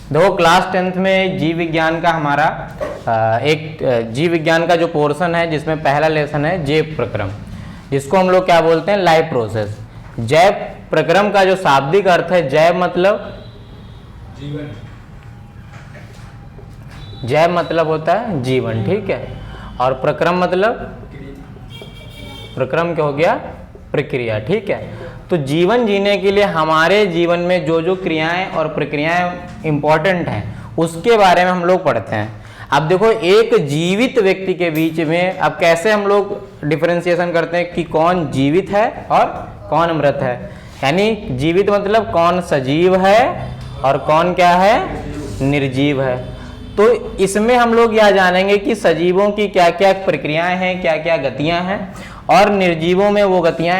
देखो class 10th में जीव विज्ञान का हमारा एक जीव विज्ञान का जो पोर्शन है जिसमें पहला लेसन है जैव प्रक्रम, जिसको हम लोग क्या बोलते हैं, लाइफ प्रोसेस। जैव प्रक्रम का जो शाब्दिक अर्थ है, जैव मतलब जीवन, जैव मतलब होता है जीवन, ठीक है। और प्रक्रम मतलब प्रक्रम क्या हो गया, प्रक्रिया, ठीक है। तो जीवन जीने के लिए हमारे जीवन में जो जो क्रियाएं और प्रक्रियाएं इंपॉर्टेंट हैं उसके बारे में हम लोग पढ़ते हैं। अब देखो एक जीवित व्यक्ति के बीच में अब कैसे हम लोग डिफरेंशिएशन करते हैं कि कौन जीवित है और कौन मृत है। यानी जीवित मतलब कौन सजीव है और कौन क्या है, निर्जीव है। तो इसमें हम लोग यह जानेंगे कि सजीवों की क्या क्या प्रक्रियाएं हैं, क्या क्या गतियां हैं, और निर्जीवों में वो गतियां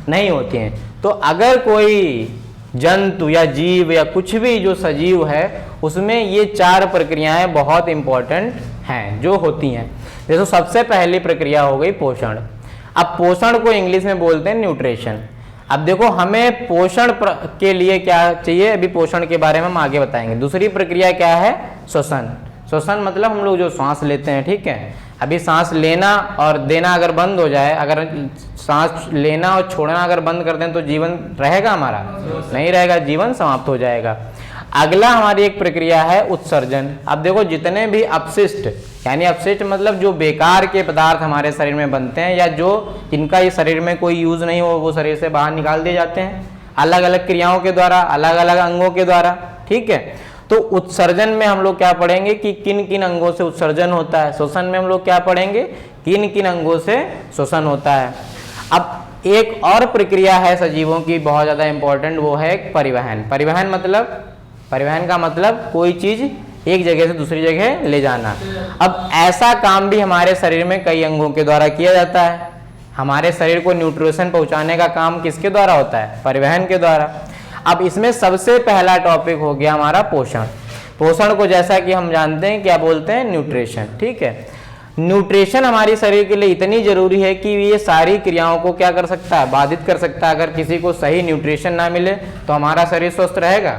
नहीं होती हैं। तो अगर कोई जंतु या जीव या कुछ भी जो सजीव है उसमें ये चार प्रक्रियाएं बहुत इंपॉर्टेंट हैं जो होती हैं। देखो सबसे पहली प्रक्रिया हो गई पोषण। अब पोषण को इंग्लिश में बोलते हैं न्यूट्रिशन। अब देखो हमें पोषण के लिए क्या चाहिए, अभी पोषण के बारे में हम आगे बताएंगे। दूसरी प्रक्रिया क्या है, श्वसन। श्वसन मतलब हम लोग जो सांस लेते हैं, ठीक है। अभी सांस लेना और देना अगर बंद हो जाए, अगर सांस लेना और छोड़ना अगर बंद कर दें तो जीवन रहेगा हमारा, नहीं रहेगा, जीवन समाप्त हो जाएगा। अगला हमारी एक प्रक्रिया है उत्सर्जन। अब देखो जितने भी अपशिष्ट, यानी अपशिष्ट मतलब जो बेकार के पदार्थ हमारे शरीर में बनते हैं या जो जिनका ये शरीर में कोई यूज नहीं हो वो शरीर से बाहर निकाल दिए जाते हैं अलग अलग क्रियाओं के द्वारा, अलग अलग अंगों के द्वारा, ठीक है। तो उत्सर्जन में हम लोग क्या पढ़ेंगे कि किन किन अंगों से उत्सर्जन होता है। श्वसन में हम लोग क्या पढ़ेंगे, किन किन अंगों से श्वसन होता है। अब एक और प्रक्रिया है सजीवों की बहुत ज़्यादा इंपॉर्टेंट, वो है परिवहन। परिवहन मतलब, परिवहन का मतलब कोई चीज़ एक जगह से दूसरी जगह ले जाना। अब ऐसा काम भी हमारे शरीर में कई अंगों के द्वारा किया जाता है। हमारे शरीर को न्यूट्रिशन पहुंचाने का काम किसके द्वारा होता है, परिवहन के द्वारा। अब इसमें सबसे पहला टॉपिक हो गया हमारा पोषण। पोषण को जैसा कि हम जानते हैं क्या बोलते हैं, न्यूट्रिशन, ठीक है। न्यूट्रिशन हमारे शरीर के लिए इतनी जरूरी है कि ये सारी क्रियाओं को क्या कर सकता है, बाधित कर सकता है। अगर किसी को सही न्यूट्रिशन ना मिले तो हमारा शरीर स्वस्थ रहेगा,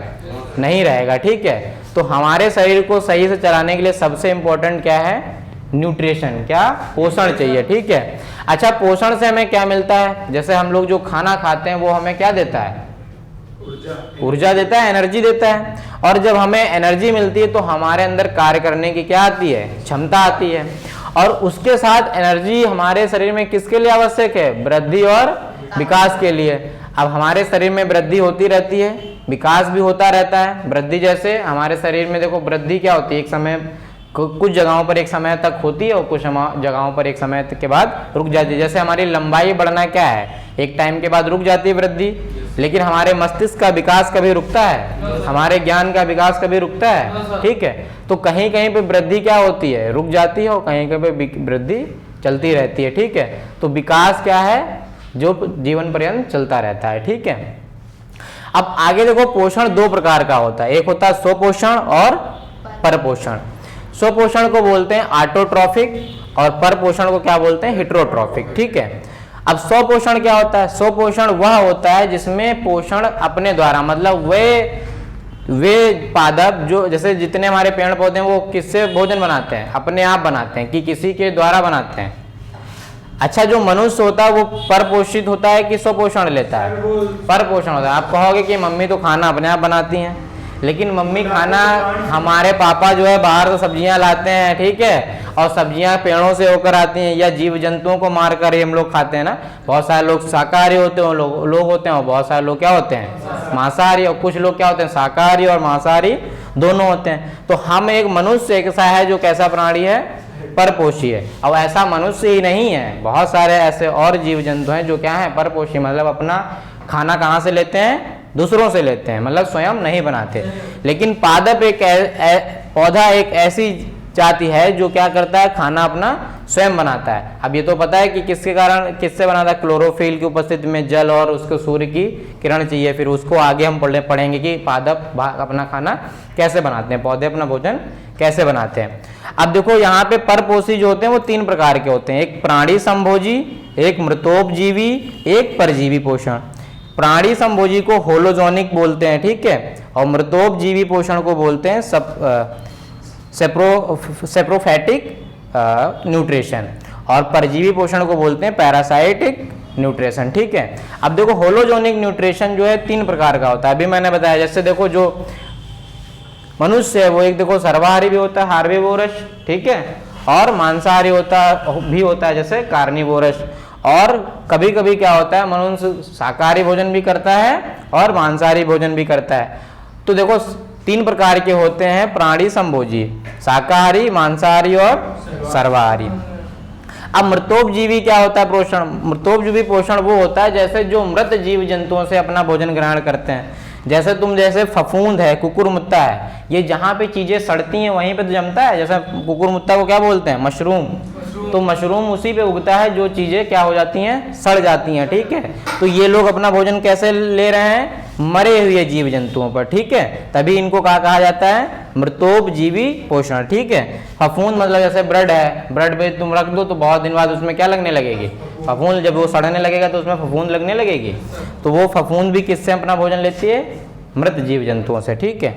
नहीं रहेगा, ठीक है। तो हमारे शरीर को सही से चलाने के लिए सबसे इंपॉर्टेंट क्या है, न्यूट्रिशन, क्या, पोषण चाहिए, ठीक है। अच्छा पोषण से हमें क्या मिलता है, जैसे हम लोग जो खाना खाते हैं वो हमें क्या देता है, ऊर्जा देता है, एनर्जी देता है। और जब हमें एनर्जी मिलती है तो हमारे अंदर कार्य करने की क्या आती है, क्षमता आती है। और उसके साथ एनर्जी हमारे शरीर में किसके लिए आवश्यक है, वृद्धि और विकास के लिए। अब हमारे शरीर में वृद्धि होती रहती है, विकास भी होता रहता है। वृद्धि जैसे हमारे शरीर में देखो वृद्धि क्या होती है, एक समय कुछ जगहों पर एक समय तक होती है और कुछ जगहों पर एक समय के बाद रुक जाती है। जैसे हमारी लंबाई बढ़ना क्या है, एक टाइम के बाद रुक जाती है वृद्धि, लेकिन हमारे मस्तिष्क का विकास कभी रुकता है, हमारे ज्ञान का विकास कभी रुकता है, ठीक है। तो कहीं कहीं पे वृद्धि क्या होती है, रुक जाती है, और कहीं कहीं पे वृद्धि चलती रहती है, ठीक है। तो विकास क्या है, जो जीवन पर्यंत चलता रहता है, ठीक है। अब आगे देखो पोषण दो प्रकार का होता है, एक होता है स्वपोषण और परपोषण। स्वपोषण को बोलते हैं ऑटोट्रॉफिक और परपोषण को क्या बोलते हैं, हेटेरोट्रॉफिक, ठीक है। अब स्वपोषण क्या होता है, स्वपोषण वह होता है जिसमें पोषण अपने द्वारा, मतलब वे पादप जो जैसे जितने हमारे पेड़ पौधे हैं वो किससे भोजन बनाते हैं, अपने आप बनाते हैं कि किसी के द्वारा बनाते हैं। अच्छा जो मनुष्य होता है वो परपोषित होता है कि स्वपोषण लेता है, परपोषण होता है। आप कहोगे कि मम्मी तो खाना अपने आप बनाती हैं, लेकिन मम्मी खाना, हमारे पापा जो है बाहर से सब्जियां लाते हैं, ठीक है, और सब्जियां पेड़ों से होकर आती हैं या जीव जंतुओं को मार कर हम लोग खाते हैं ना। बहुत सारे लोग शाकाहारी होते हैं, लोग होते हैं, और बहुत सारे लोग क्या होते हैं, मांसाहारी, और कुछ लोग क्या होते हैं, शाकाहारी और मांसाहारी दोनों होते हैं। तो हम एक मनुष्य एक ऐसा है जो कैसा प्राणी है, परपोषी है। अब ऐसा मनुष्य ही नहीं है, बहुत सारे ऐसे और जीव जंतु हैं जो क्या है, परपोषी, मतलब अपना खाना कहाँ से लेते हैं, दूसरों से लेते हैं, मतलब स्वयं नहीं बनाते। लेकिन पादप एक पौधा एक ऐसी जाति है जो क्या करता है, खाना अपना स्वयं बनाता है। अब ये तो पता है कि किसके कारण, किससे बनाता है, क्लोरोफिल की उपस्थिति में जल और उसको सूर्य की किरण चाहिए। फिर उसको आगे हम पढ़ेंगे कि पादप अपना खाना कैसे बनाते हैं, पौधे अपना भोजन कैसे बनाते हैं। अब देखो यहाँ पे परपोषी जो होते हैं वो तीन प्रकार के होते हैं, एक प्राणी संभोजी, एक मृतोपजीवी, एक परजीवी पोषण। प्राणी संभोजी को होलोजोनिक बोलते हैं, ठीक है, और मृतोपजीवी पोषण को बोलते हैं सेप्रोफैटिक न्यूट्रिशन, और परजीवी पोषण को बोलते हैं पैरासाइटिक न्यूट्रिशन। ठीक है, अब देखो होलोजोनिक न्यूट्रिशन जो है 3 प्रकार का होता है। अभी मैंने बताया, जैसे देखो जो मनुष्य है वो एक देखो सर्वाहारी भी होता है हार्बिवोरस, ठीक है, और मांसाहारी भी होता है जैसे कार्निवोरस, और कभी कभी क्या होता है मनुष्य शाकाहारी भोजन भी करता है और मांसाहारी भोजन भी करता है। तो देखो 3 प्रकार के होते हैं प्राणी संभोजी, शाकाहारी, मांसाहारी और सर्वाहारी। अब मृतोपजीवी क्या होता है पोषण? मृतोपजीवी पोषण वो होता है जैसे जो मृत जीव जंतुओं से अपना भोजन ग्रहण करते हैं। जैसे फफूंद है, कुकुरमुत्ता है, ये जहाँ पे चीजें सड़ती हैं वहीं पे तो जमता है। जैसे कुकुरमुत्ता को क्या बोलते हैं? मशरूम। तो मशरूम उसी पे उगता है जो चीजें क्या हो जाती हैं? सड़ जाती हैं। ठीक है, तो ये लोग अपना भोजन कैसे ले रहे हैं? मरे हुए जीव जंतुओं पर। ठीक है, तभी इनको कहा जाता है मृतोपजीवी पोषण। ठीक है, फफूंद मतलब जैसे ब्रेड है, ब्रेड पे तुम रख दो तो बहुत दिन बाद उसमें क्या लगने लगेगी? फफूंद। जब वो सड़ने लगेगा तो उसमें फफूंद लगने लगेगी। तो वो फफूंद भी किससे अपना भोजन लेती है? मृत जीव जंतुओं से। ठीक है,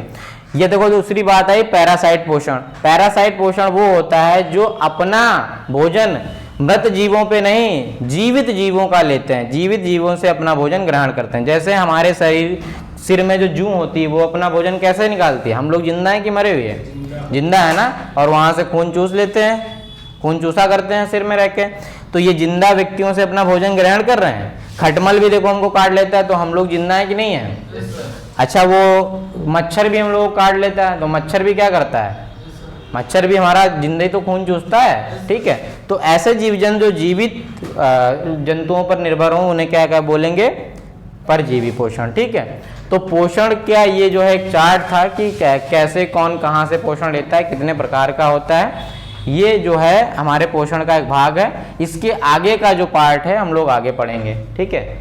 ये देखो दूसरी बात आई पैरासाइट पोषण। पैरासाइट पोषण वो होता है जो अपना भोजन मृत जीवों पे नहीं, जीवित जीवों का लेते हैं, जीवित जीवों से अपना भोजन ग्रहण करते हैं। जैसे हमारे सिर में जो जूं होती है वो अपना भोजन कैसे निकालती है? हम लोग जिंदा हैं कि मरे हुए हैं? जिंदा है ना, और वहां से खून चूस लेते हैं, खून चूसा करते हैं सिर में रह के। तो ये जिंदा व्यक्तियों से अपना भोजन ग्रहण कर रहे हैं। खटमल भी देखो हमको काट लेता है, तो हम लोग जिंदा है कि नहीं है? अच्छा, वो मच्छर भी हम लोग को काट लेता है, तो मच्छर भी क्या करता है? मच्छर भी हमारा जिंदगी तो खून चूसता है। ठीक है, तो ऐसे जीव जंतु जो जीवित जंतुओं पर निर्भर हों उन्हें क्या क्या बोलेंगे? परजीवी पोषण। ठीक है, तो पोषण क्या, ये जो है एक चार्ट था कि कैसे कौन कहाँ से पोषण लेता है, कितने प्रकार का होता है। ये जो है हमारे पोषण का एक भाग है। इसके आगे का जो पार्ट है हम लोग आगे पढ़ेंगे। ठीक है।